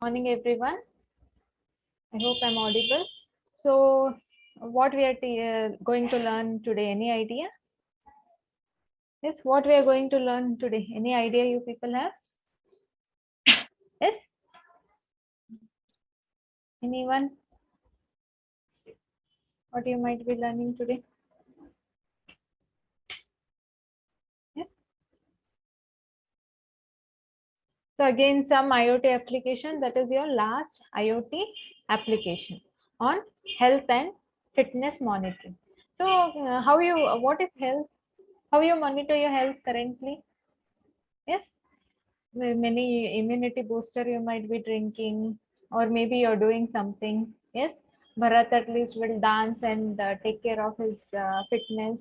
Morning, everyone. I hope I'm audible. So, what we are going to learn today? Any idea? Yes, what we are going to learn today? Any idea you people have? Yes? Anyone? What you might be learning today? Yes? So, again, some IoT application. That is your last IoT application on health and fitness monitoring. So, what is health? How you monitor your health currently? Yes? Many immunity booster you might be drinking, or maybe you're doing something. Yes, Bharat at least will dance and take care of his fitness.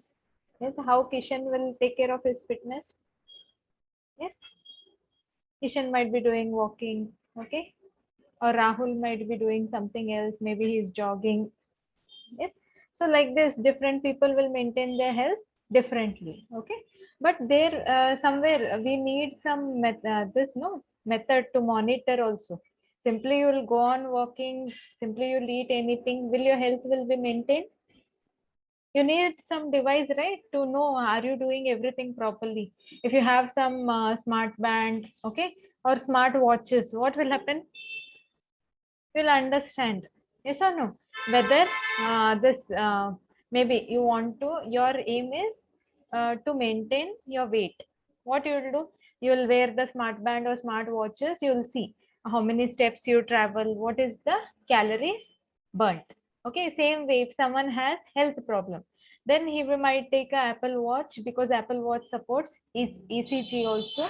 Yes, how Kishan will take care of his fitness? Yes, Kishan might be doing walking, okay, or Rahul might be doing something else. Maybe he's jogging. Yes, so like this, different people will maintain their health differently. Okay, but there somewhere we need some this no method to monitor also. Simply you will go on walking, simply you'll eat anything, will your health will be maintained? You need some device, right, to know are you doing everything properly. If you have some smart band, okay, or smart watches, what will happen? You'll understand. Yes or no? Whether this maybe you want to, your aim is to maintain your weight. What you will do? You will wear the smart band or smart watches. You will see how many steps you travel, what is the calories burnt. Okay, same way if someone has health problem, then he will might take a Apple Watch, because Apple Watch supports ECG also.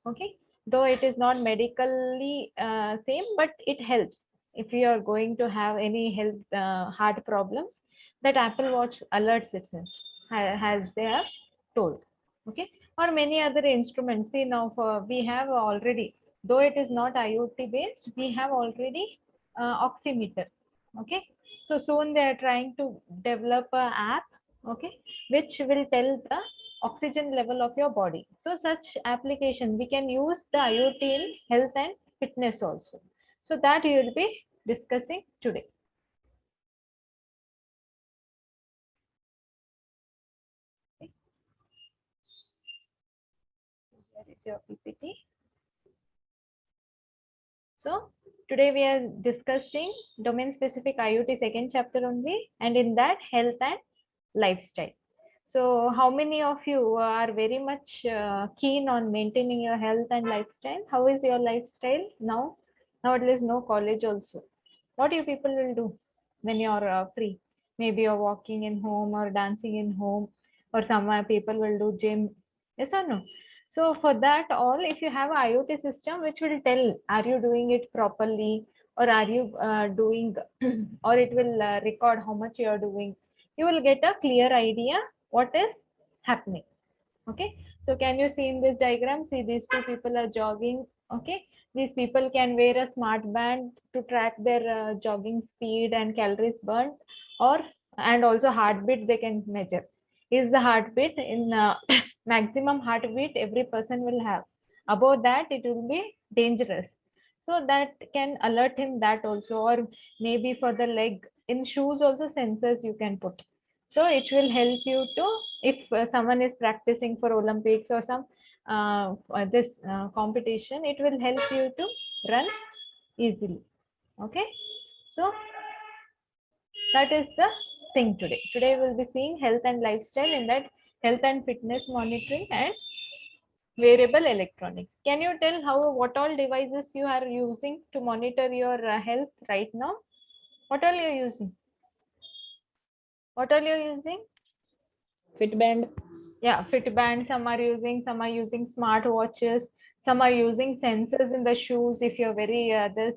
Okay, though it is not medically same, but it helps if you are going to have any health heart problems. That Apple Watch alerts itself, as they have told. Okay, or many other instruments. See, now we have already, though it is not IoT based, we have already oximeter. Okay, so soon they are trying to develop a app, okay, which will tell the oxygen level of your body. So such application we can use the IoT in health and fitness also. So that you will be discussing today. Okay. Here is your PPT. So today we are discussing domain specific IoT second chapter only, and in that health and lifestyle. So how many of you are very much keen on maintaining your health and lifestyle? How is your lifestyle now? Now at least no college also. What you people will do when you're free? Maybe you're walking in home or dancing in home, or some people will do gym. Yes or no? So for that all, if you have a IoT system which will tell, are you doing it properly, or are you doing, or it will record how much you are doing, you will get a clear idea what is happening. Okay, so can you see in this diagram? See, these two people are jogging. Okay, these people can wear a smart band to track their jogging speed and calories burnt, or and also heartbeat they can measure. Is the heartbeat in maximum heartbeat every person will have? Above that, it will be dangerous. So that can alert him that also, or maybe for the leg, in shoes also sensors you can put. So it will help you to, if someone is practicing for Olympics or some this competition, it will help you to run easily. Okay, so that is the thing today. Today we'll be seeing health and lifestyle, in that health and fitness monitoring and wearable electronics. Can you tell how, what all devices you are using to monitor your health right now? What all you are using? What all you are using? Fitband. Yeah, Fitband. Some are using smart watches. Some are using sensors in the shoes. If you're very this,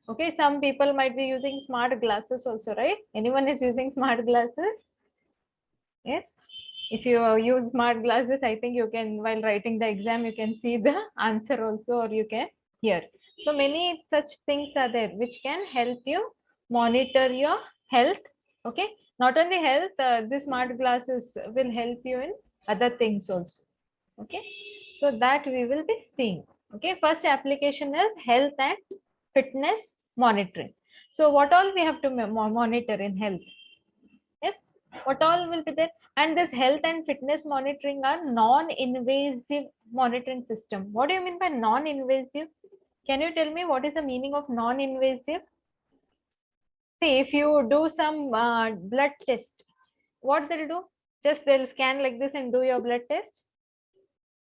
okay. Some people might be using smart glasses also, right? Anyone is using smart glasses? Yes. If you use smart glasses, I think you can, while writing the exam, you can see the answer also, or you can hear. So many such things are there which can help you monitor your health. Okay, not only health, the smart glasses will help you in other things also. Okay, so that we will be seeing. Okay, first application is health and fitness monitoring. So what all we have to monitor in health? Yes, what all will be there? And this health and fitness monitoring are non-invasive monitoring system. What do you mean by non-invasive? Can you tell me what is the meaning of non-invasive? See, if you do some blood test, what they'll do? Just they'll scan like this and do your blood test.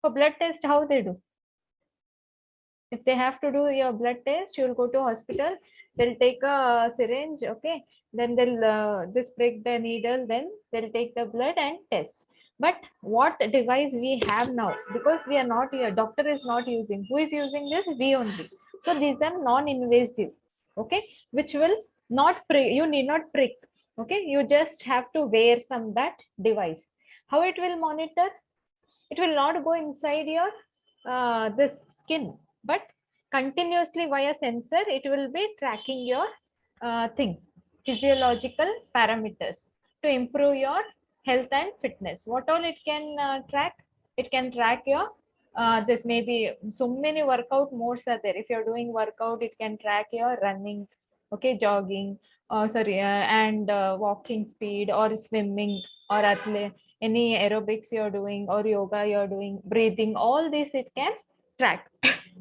For blood test, how they do? If they have to do your blood test, you'll go to hospital. They'll take a syringe, okay? Then they'll just break the needle. Then they'll take the blood and test. But what device we have now? Because we are not here, doctor is not using. Who is using this? We only. So these are non-invasive, okay? Which will not prick. You need not prick, okay? You just have to wear some that device. How it will monitor? It will not go inside your this skin, but continuously via sensor it will be tracking your things, physiological parameters, to improve your health and fitness. What all it can track? It can track your this, maybe so many workout modes are there. If you're doing workout, it can track your running, okay, jogging, and walking speed, or swimming, or athlete, any aerobics you're doing, or yoga you're doing, breathing, all this it can track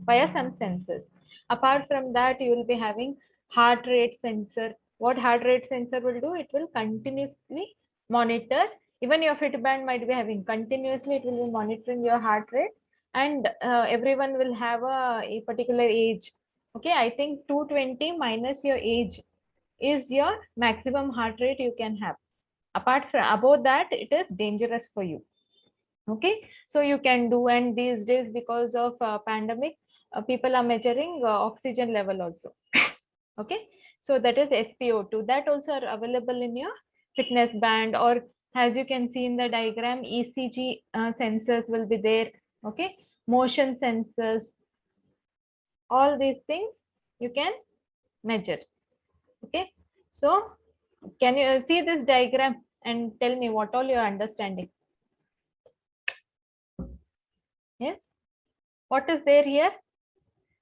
via some sensors. Apart from that, you will be having heart rate sensor. What heart rate sensor will do? It will continuously monitor. Even your Fitband might be having continuously, it will be monitoring your heart rate. And everyone will have a particular age. Okay, I think 220 minus your age is your maximum heart rate you can have. Apart from above that, it is dangerous for you. Okay, so you can do. And these days, because of pandemic, people are measuring oxygen level also. Okay, so that is SpO2. That also are available in your fitness band, or as you can see in the diagram, ECG sensors will be there. Okay, motion sensors, all these things you can measure. Okay, so can you see this diagram and tell me what all you're understanding? Yes, what is there here?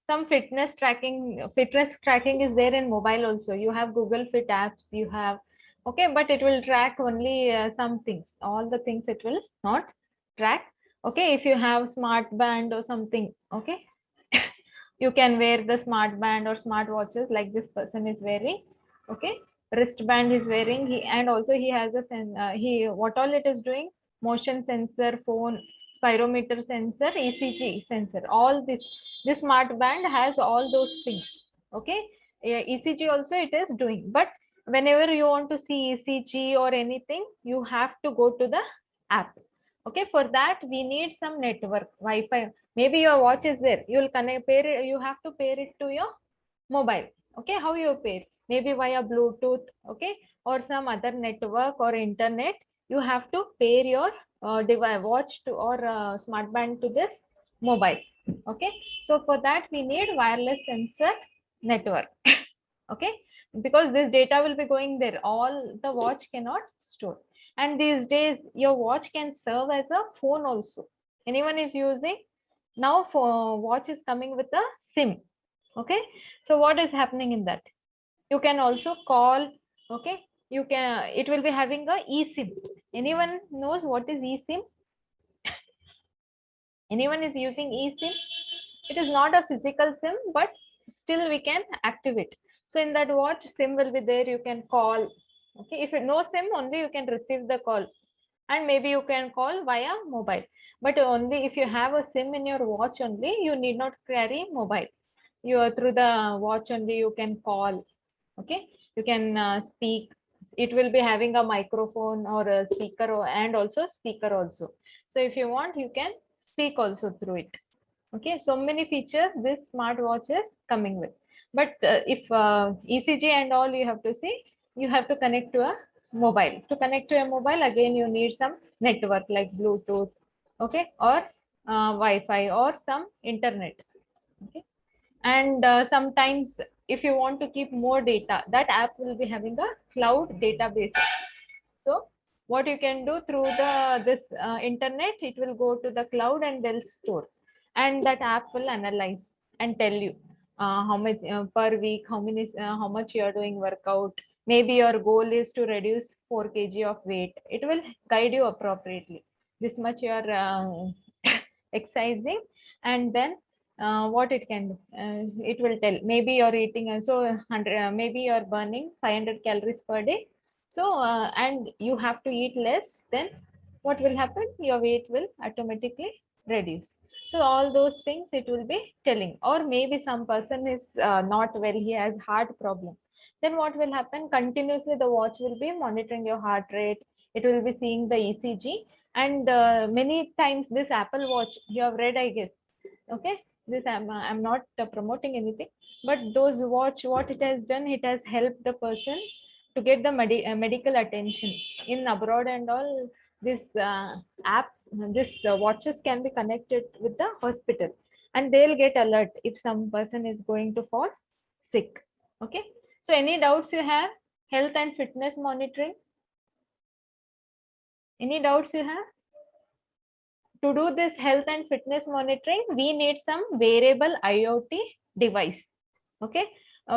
Some fitness tracking is there in mobile also. You have Google Fit apps, you have, okay, but it will track only some things. All the things it will not track. Okay, if you have smart band or something, okay, you can wear the smart band or smart watches like this person is wearing. Okay, wristband is wearing. He, and also he has a he, what all it is doing? Motion sensor, phone, spirometer sensor, ECG sensor, all this smart band has all those things. Okay, ECG also it is doing. But whenever you want to see ECG or anything, you have to go to the app. Okay, for that we need some network, Wi-Fi. Maybe your watch is there, you will connect, pair it, you have to pair it to your mobile. Okay, how you pair? Maybe via Bluetooth, okay, or some other network or internet. You have to pair your device, watch to, or smart band to this mobile. Okay, so for that we need wireless sensor network. Okay, because this data will be going there, all the watch cannot store. And these days your watch can serve as a phone also. Anyone is using now, for watch is coming with a SIM. Okay, so what is happening in that? You can also call. Okay, you can, it will be having a eSIM. Anyone knows what is eSIM? Anyone is using eSIM? It is not a physical SIM, but still we can activate. So in that watch, SIM will be there, you can call. Okay, if no SIM, only you can receive the call, and maybe you can call via mobile. But only if you have a SIM in your watch only, you need not carry mobile. You are through the watch only you can call. Okay, you can speak. It will be having a microphone or a speaker, and also speaker also. So if you want, you can speak also through it. Okay, so many features this smartwatch is coming with. But if ECG and all you have to see, you have to connect to a mobile. To connect to a mobile, again you need some network like Bluetooth, okay, or Wi-Fi, or some internet. Okay, and sometimes if you want to keep more data, that app will be having a cloud database. So what you can do through the this internet, it will go to the cloud and they'll store, and that app will analyze and tell you how much per week, how much you are doing workout. Maybe your goal is to reduce 4 kg of weight. It will guide you appropriately. This much you are exercising, and then what it can do, it will tell. Maybe you're eating, so 100, maybe you're burning 500 calories per day. So and you have to eat less, then what will happen? Your weight will automatically reduce. So all those things it will be telling. Or maybe some person is not well, he has heart problem. Then what will happen? Continuously the watch will be monitoring your heart rate. It will be seeing the ECG. And many times this Apple Watch, you have read, I guess. Okay, this I'm not promoting anything, but those watch, what it has done, it has helped the person to get the medical attention in abroad and all. This apps, this watches can be connected with the hospital, and they'll get alert if some person is going to fall sick. Okay, so any doubts you have? Health and fitness monitoring, any doubts you have? To do this health and fitness monitoring, we need some wearable IoT device. Okay,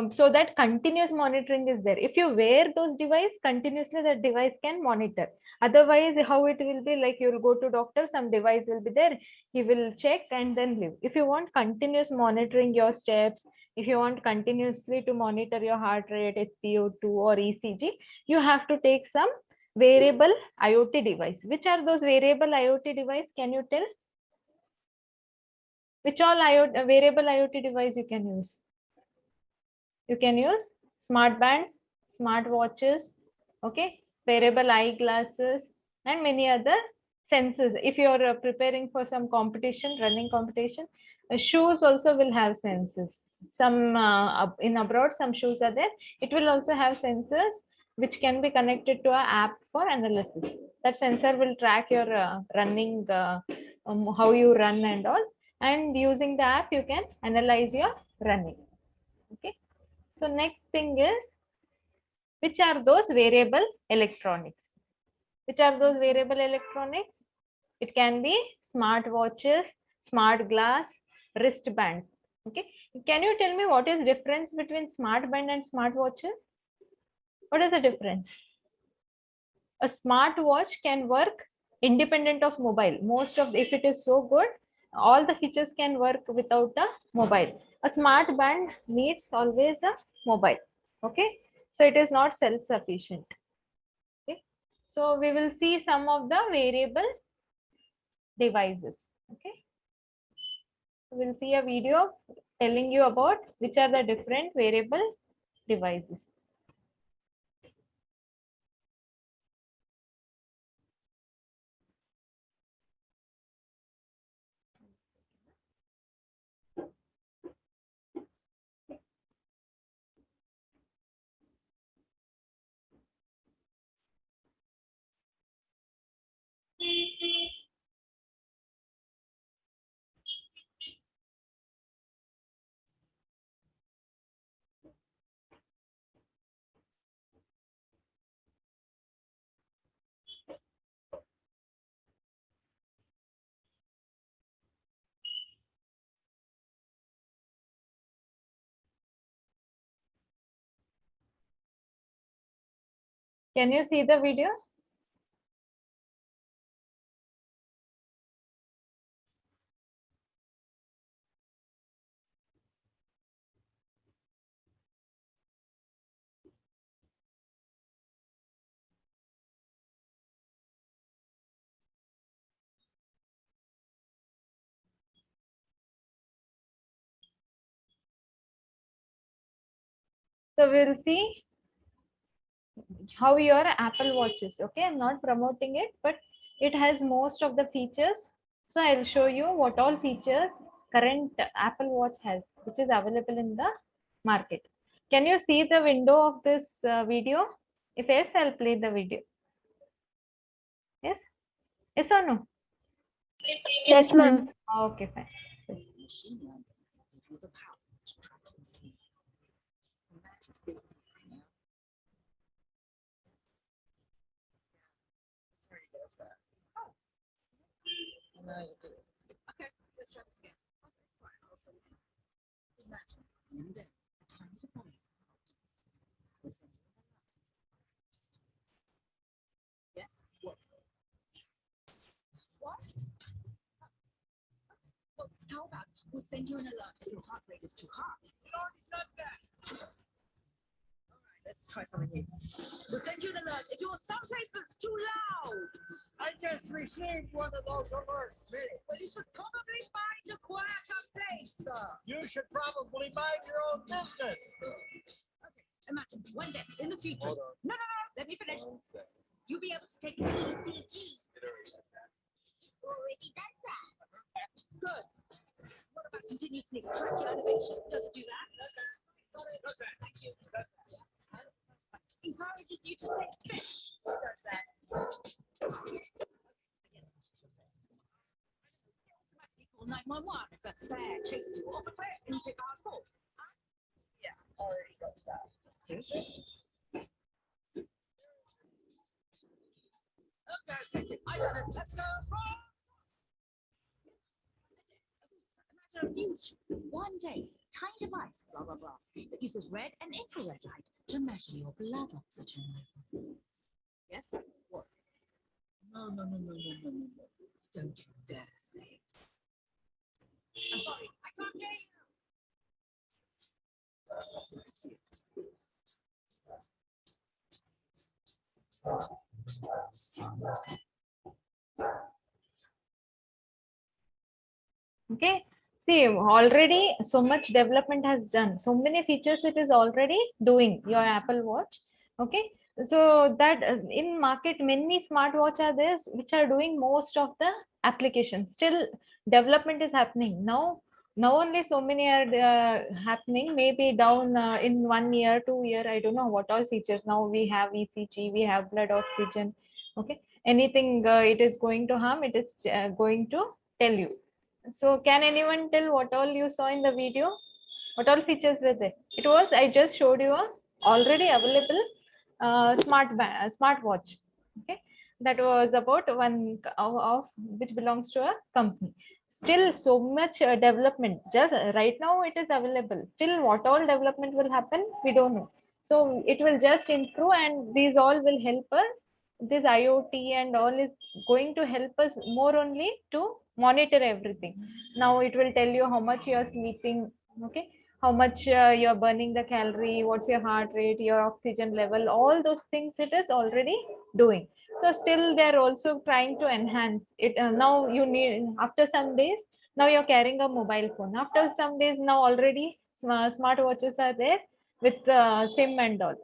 so that continuous monitoring is there. If you wear those device continuously, that device can monitor. Otherwise, how it will be, like you'll go to doctor, some device will be there, he will check and then leave. If you want continuous monitoring your steps, if you want continuously to monitor your heart rate, SpO2 or ECG, you have to take some wearable IoT device. Which are those wearable IoT device? Can you tell? Which all wearable IoT device you can use? You can use smart bands, smart watches, okay, wearable eyeglasses, and many other sensors. If you are preparing for some competition, running competition, shoes also will have sensors. Some in abroad, some shoes are there. It will also have sensors which can be connected to an app for analysis. That sensor will track your running, how you run and all. And using the app, you can analyze your running. Okay. So next thing is, which are those wearable electronics? Which are those wearable electronics? It can be smart watches, smart glass, wristbands. Okay. Can you tell me what is difference between smart band and smart watches? What is the difference? A smart watch can work independent of mobile. Most of, if it is so good, all the features can work without a mobile. A smart band needs always a mobile. Okay, so it is not self-sufficient. Okay, so we will see some of the variable devices. Okay, we'll see a video telling you about which are the different variable devices. Can you see the video? So we'll see how your Apple Watch is. Okay, I'm not promoting it, but it has most of the features. So I'll show you what all features current Apple Watch has, which is available in the market. Can you see the window of this video? If yes, I'll play the video. Yes? Yes or no? Yes, ma'am. Okay, fine. Machine learning gives you the power to track your sleep. And that is big right now. Sorry, there's that. Oh. No, you do. Okay, let's try the scan. Okay, fine. Also, Imagine one day a tiny device will send you an alert. Yes? What? What? Well, how about we'll send you an alert if your heart rate is too high? We already done that. All right, let's try something new. We'll send you an alert if you're someplace that's too loud. I just received one of those alerts, me. Well, you should probably find a quieter place, sir. You should probably mind your own business. Okay, imagine one day in the future. Hold on. No, let me finish. You'll be able to take an ECG. Already done that. Good. What about continuously track your elevation? Does it do that? Got it. Does that? Thank you. Encourages you to stay fit. Does that? Automatically call 911 if a bear chases you off a cliff and you take a hard fall. Yeah, already got that. Seriously? Okay. I got it. Let's go. Imagine a future. One day, tiny device, blah, blah, blah, that uses red and infrared light to measure your blood oxygen level. Yes? What? No. Don't you dare say it. I'm sorry, I can't hear you. Okay, see, already so much development has done, so many features it is already doing, your Apple Watch. Okay, so that in market many smartwatch are there which are doing most of the applications. Still development is happening now only so many are happening, maybe down in 1 year 2 year, I don't know what all features. Now we have ECG, we have blood oxygen. Okay, anything it is going to harm, it is going to tell you. So can anyone tell what all you saw in the video? What all features were there? It was, I just showed you a already available smartwatch. Okay, that was about one of which belongs to a company. Still so much development. Just right now it is available. Still what all development will happen, we don't know. So it will just improve, and these all will help us. This IoT and all is going to help us more only to monitor everything. Now it will tell you how much you are sleeping. Okay, how much you're burning the calorie, what's your heart rate, your oxygen level, all those things it is already doing. So still they're also trying to enhance it. Now you need, after some days, now you're carrying a mobile phone. After some days, now already smart watches are there with SIM and all.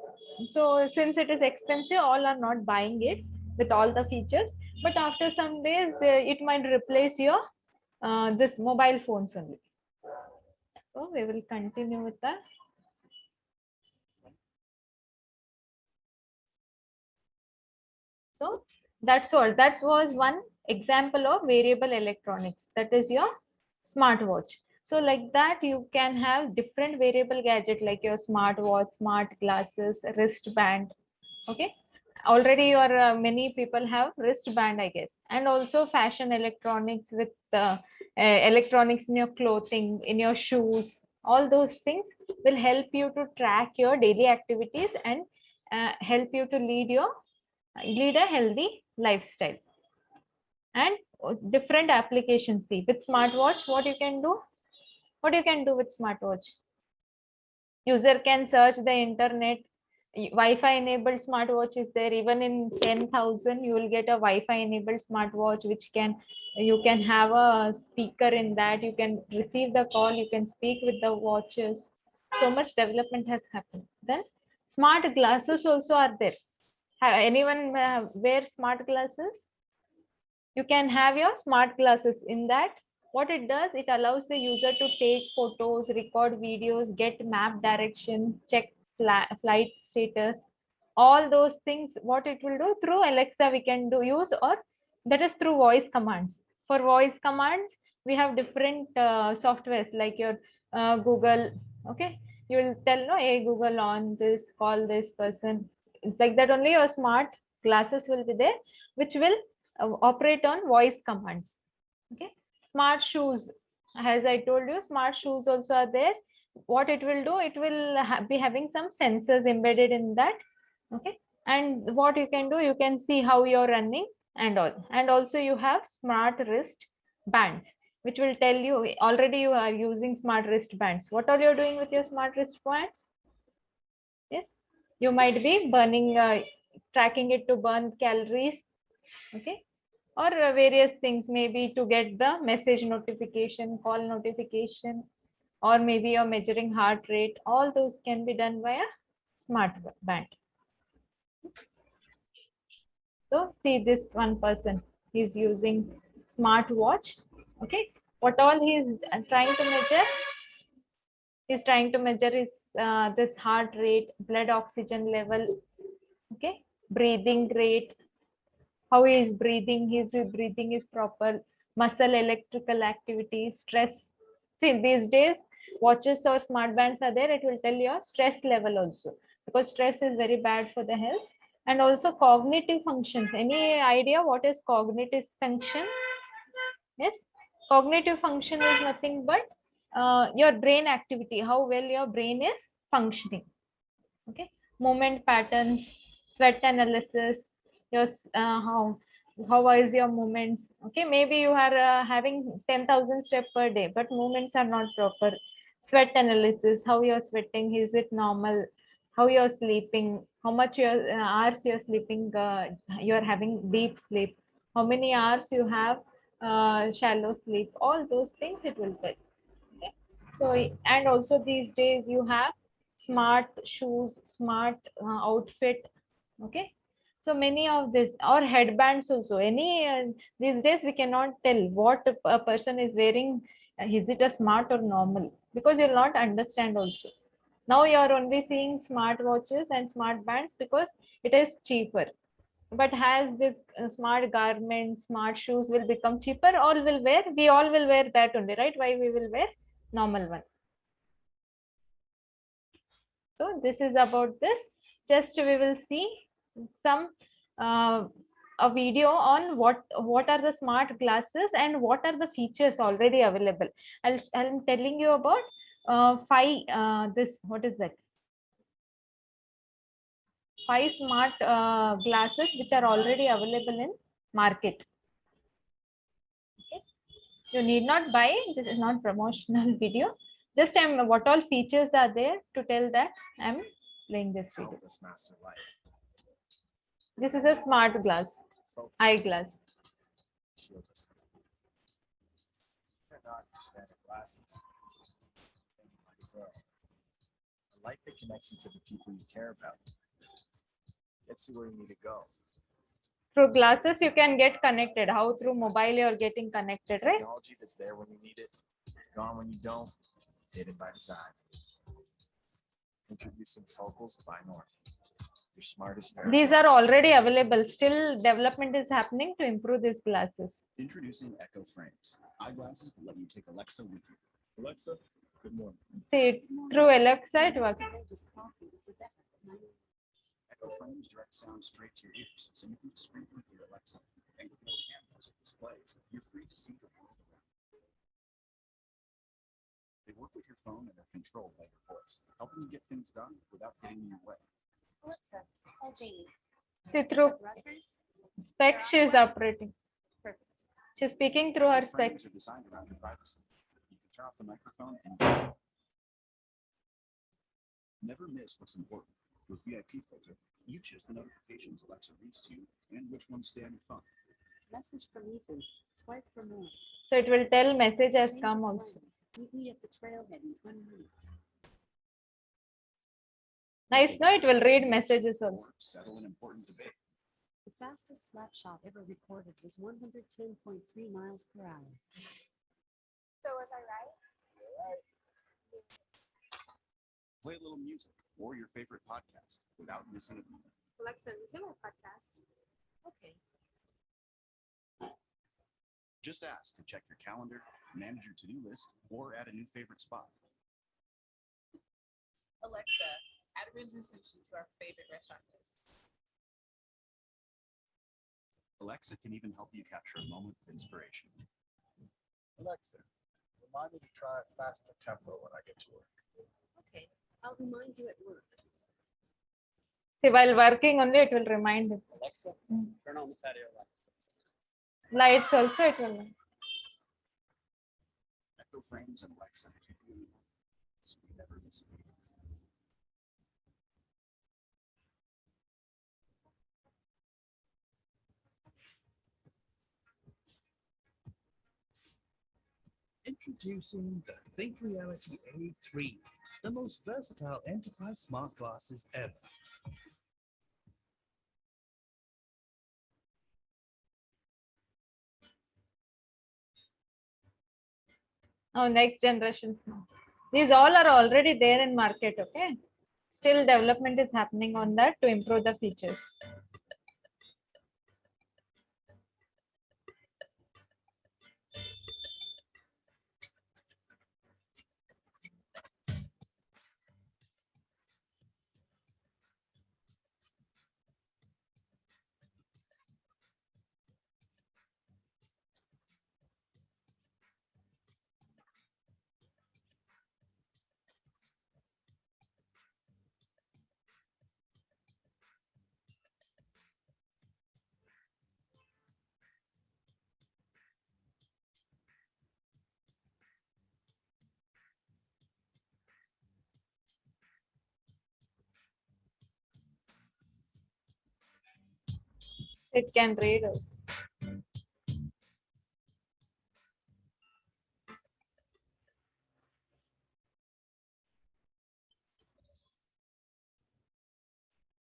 So since it is expensive, all are not buying it with all the features. But after some days, it might replace your this mobile phones only. So we will continue with that. So that's all. That was one example of variable electronics. That is your smartwatch. So like that, you can have different variable gadget like your smartwatch, smart glasses, wristband. Okay. Already your many people have wristband, I guess, and also fashion electronics with electronics in your clothing, in your shoes. All those things will help you to track your daily activities and help you to lead a healthy lifestyle. And different applications. See, with smartwatch, what you can do with smartwatch? User can search the internet. Wi-Fi enabled smartwatch is there. Even in 10,000 you will get a Wi-Fi enabled smartwatch which you can have a speaker in that. You can receive the call, you can speak with the watches. So much development has happened. Then smart glasses also are there. Anyone wear smart glasses? You can have your smart glasses. In that, what it does, it allows the user to take photos, record videos, get map direction, check flight status, all those things. What it will do, through Alexa we can use, or that is through voice commands. For voice commands, we have different softwares like your Google. Okay, you will tell, no, hey Google, on this, call this person. It's like that only. Your smart glasses will be there, which will operate on voice commands. Okay, smart shoes, as I told you, smart shoes also are there, what it will do, it will be having some sensors embedded in that. Okay, and what you can do, you can see how you're running and all. And also you have smart wrist bands, which will tell you already you are using smart wrist bands. What are you doing with your smart wrist bands? Yes, you might be burning, tracking it to burn calories. Okay, or various things, maybe to get the message notification, call notification, or maybe you're measuring heart rate. All those can be done via smart band. So see this one person, he's using smart watch. Okay, what all he is trying to measure? He's trying to measure is this heart rate, blood oxygen level, okay, breathing rate, how he is breathing, his breathing is proper, muscle electrical activity, stress. See, these days watches or smart bands are there, it will tell your stress level also, because stress is very bad for the health. And also cognitive functions. Any idea what is cognitive function? Yes, cognitive function is nothing but your brain activity, how well your brain is functioning. Okay, movement patterns, sweat analysis, your how is your movements. Okay, maybe you are having 10,000 steps per day, but movements are not proper. Sweat analysis, how you're sweating, is it normal? How you're sleeping, how much hours you're sleeping, you're having deep sleep, how many hours you have shallow sleep, all those things it will tell. Okay. So, and also these days you have smart shoes, smart outfit. Okay. So many of this, or headbands also. Any these days we cannot tell what a person is wearing. Is it a smart or normal? Because you'll not understand also. Now you are only seeing smart watches and smart bands because it is cheaper. But has this smart garments, smart shoes will become cheaper, all will wear, we all will wear that only, right? Why we will wear normal one? So this is about this. Just we will see some a video on what are the smart glasses and what are the features already available. I'm telling you about five this, what is that, five smart glasses which are already available in market. Okay, you need not buy, this is not promotional video, just I'm what all features are there to tell that I'm playing this video. Help us master life. This is a smart glass, Focus. eyeglass. Shield us from. They're not your standard glasses. They might a light that connects you to the people you care about. Gets you where you need to go. Through glasses you can get connected. How? Through mobile you're getting connected, right? Technology that's there when you need it, gone when you don't, hidden by design. Introducing Focals by North. Your smartest pair of These are glasses. already available. Still development is happening to improve these glasses. Introducing Echo Frames, eyeglasses that let you take Alexa with you. Alexa, good morning. See, through Alexa it works. Echo Frames direct sound straight to your ears, so you can scream with your Alexa. And with no cameras or displays, you're free to see the world around you. They work with your phone and are controlled by your voice, helping you get things done without getting in your way. Alexa, call Jamie. See, through Raspberries? specs she is operating. Perfect. She's speaking through her Echo Frames specs. are designed around your privacy. You can turn off the microphone anytime. Never miss what's important. With VIP Filter, you choose the notifications Alexa reads to you and which ones stay on your phone. Message from Ethan. Swipe for more. So it will tell message has Change come of also. plans. Meet me at the trailhead in 20 minutes. Nice, no? It will read messages also. Or settle an important debate. The fastest slap shot ever recorded was 110.3 miles per hour. So was I right? Play a little music or your favorite podcast without missing a beat. Alexa, resume our podcast. Okay. Just ask to check your calendar, manage your to-do list, or add a new favorite spot. Alexa, add Rinzu Sushi to our favorite restaurant list. Alexa can even help you capture a moment of inspiration. Alexa, remind me to try a faster tempo when I get to work. Okay, I'll remind you at work. See, while working only it will remind him. Alexa, turn on the patio lights. Lights also it will. Echo frames and Alexa keep you so you never miss a beat. Introducing the Think Reality A3, the most versatile enterprise smart glasses ever. Oh, next generation smart. These all are already there in market, okay? Still development is happening on that to improve the features. It can read also.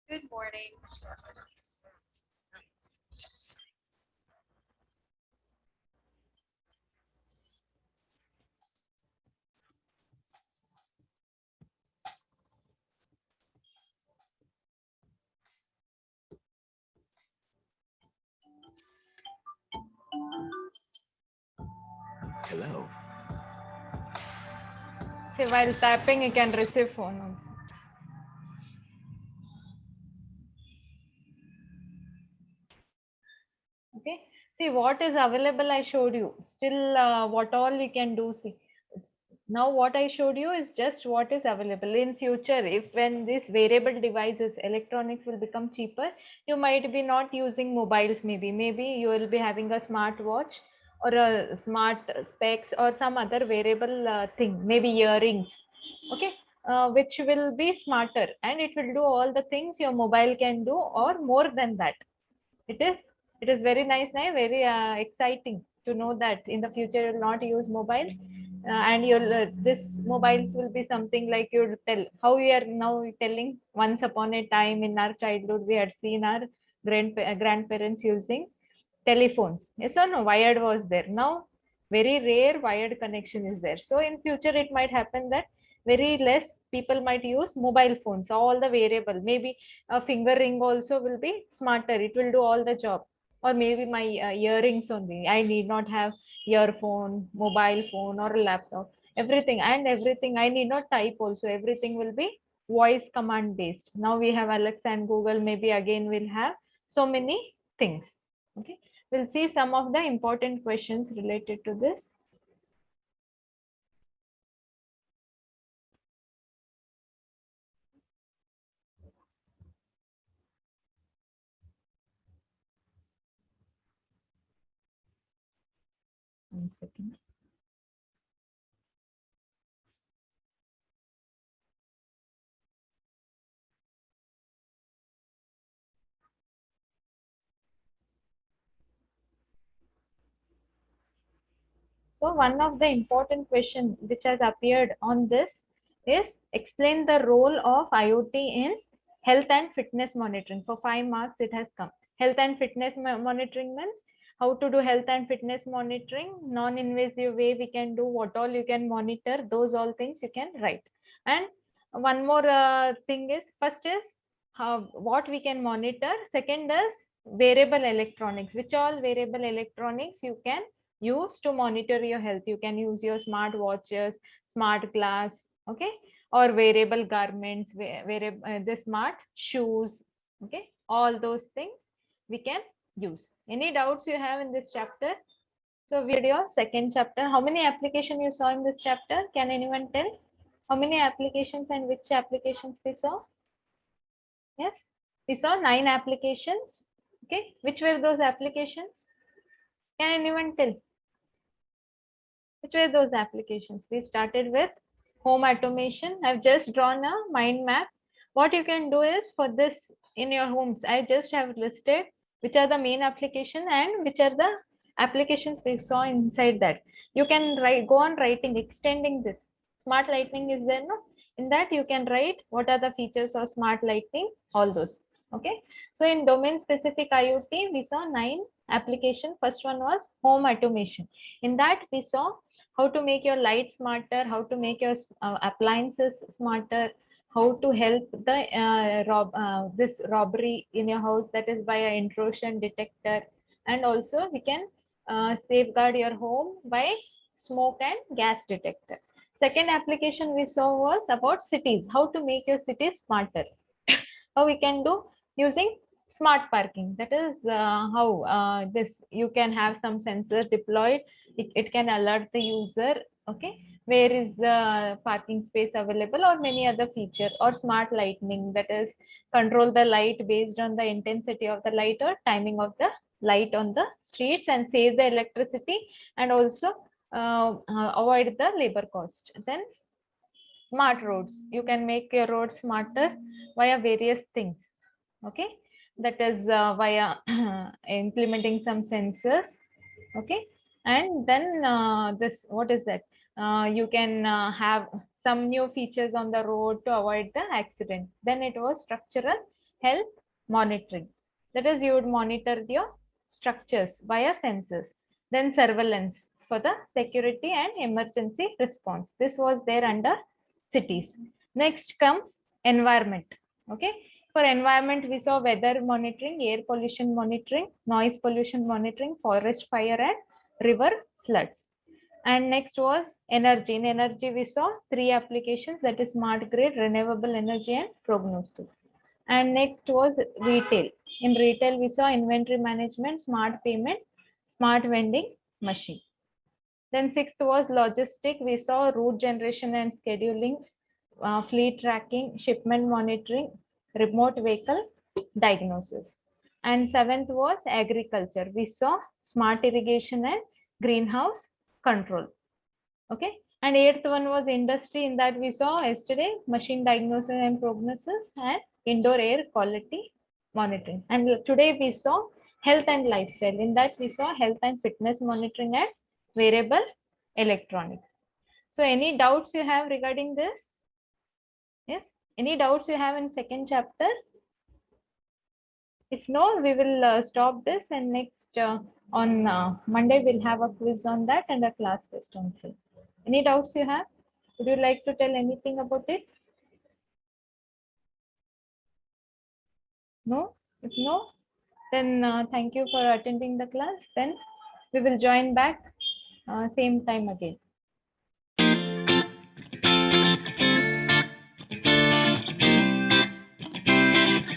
Good morning. Hello. See, while tapping, you can receive phone also. Okay. See what is available. I showed you. Still, what all we can do. See, now what I showed you is just what is available in future. If when this wearable devices, electronics will become cheaper, you might be not using mobiles. Maybe you will be having a smart watch or a smart specs or some other wearable thing. Maybe earrings. Okay. Which will be smarter and it will do all the things your mobile can do or more than that. It is very nice now, very exciting to know that in the future you'll not use mobiles and you'll this mobiles will be something like you tell how we are now telling. Once upon a time in our childhood we had seen our grandparents using telephones. Yes or no? Wired was there. Now very rare wired connection is there. So in future it might happen that very less people might use mobile phones. All the variable, maybe a finger ring also will be smarter. It will do all the job. Or maybe my earrings only. I need not have earphone, mobile phone, or a laptop. Everything I need not type also. Everything will be voice command based. Now we have Alexa and Google. Maybe again we'll have so many things. Okay. We'll see some of the important questions related to this. One second. So one of the important question which has appeared on this is explain the role of IoT in health and fitness monitoring. For 5 marks it has come. Health and fitness monitoring means how to do health and fitness monitoring, non-invasive way we can do, what all you can monitor, those all things you can write. And one more thing is, first is what we can monitor, second is wearable electronics, which all wearable electronics you can use to monitor your health. You can use your smart watches, smart glass, okay, or wearable garments, the smart shoes, okay, all those things we can use. Any doubts you have in this chapter? So video second chapter, how many application you saw in this chapter? Can anyone tell? How many applications and which applications we saw? Yes, we saw 9 applications. Okay, which were those applications? Can anyone tell? Which were those applications? We started with home automation. I've just drawn a mind map. What you can do is for this in your homes, I just have listed which are the main application and which are the applications we saw inside that. You can write, go on writing, extending this. Smart lighting is there, no? In that you can write what are the features of smart lighting, all those. Okay. So in domain specific IoT, we saw 9 application. First one was home automation. In that we saw how to make your light smarter, how to make your appliances smarter, how to help the this robbery in your house, that is by an intrusion detector, and also we can safeguard your home by smoke and gas detector. Second application we saw was about cities, how to make your cities smarter. How we can do using smart parking, that is how this you can have some sensors deployed. It can alert the user, okay, where is the parking space available, or many other feature. Or smart lighting, that is control the light based on the intensity of the light or timing of the light on the streets and save the electricity, and also avoid the labor cost. Then smart roads, you can make your roads smarter via various things, okay, that is via implementing some sensors, okay. And then this, what is that, you can have some new features on the road to avoid the accident. Then it was structural health monitoring, that is you would monitor your structures via sensors. Then surveillance for the security and emergency response, this was there under cities. Next comes environment, okay. For environment, we saw weather monitoring, air pollution monitoring, noise pollution monitoring, forest fire, and river floods. And next was energy. In energy, we saw 3 applications, that is smart grid, renewable energy, and prognosis. And next was retail. In retail, we saw inventory management, smart payment, smart vending machine. Then sixth was logistic. We saw route generation and scheduling, fleet tracking, shipment monitoring, remote vehicle diagnosis. And seventh was agriculture. We saw smart irrigation and greenhouse control. Okay. And eighth one was industry. In that we saw yesterday machine diagnosis and prognosis and indoor air quality monitoring. And today we saw health and lifestyle. In that we saw health and fitness monitoring and wearable electronics. So any doubts you have regarding this? Yes. Any doubts you have in second chapter? If no, we will stop this, and next on Monday we'll have a quiz on that and a class test on same. Any doubts you have? Would you like to tell anything about it? No? If no, then thank you for attending the class. Then we will join back same time again.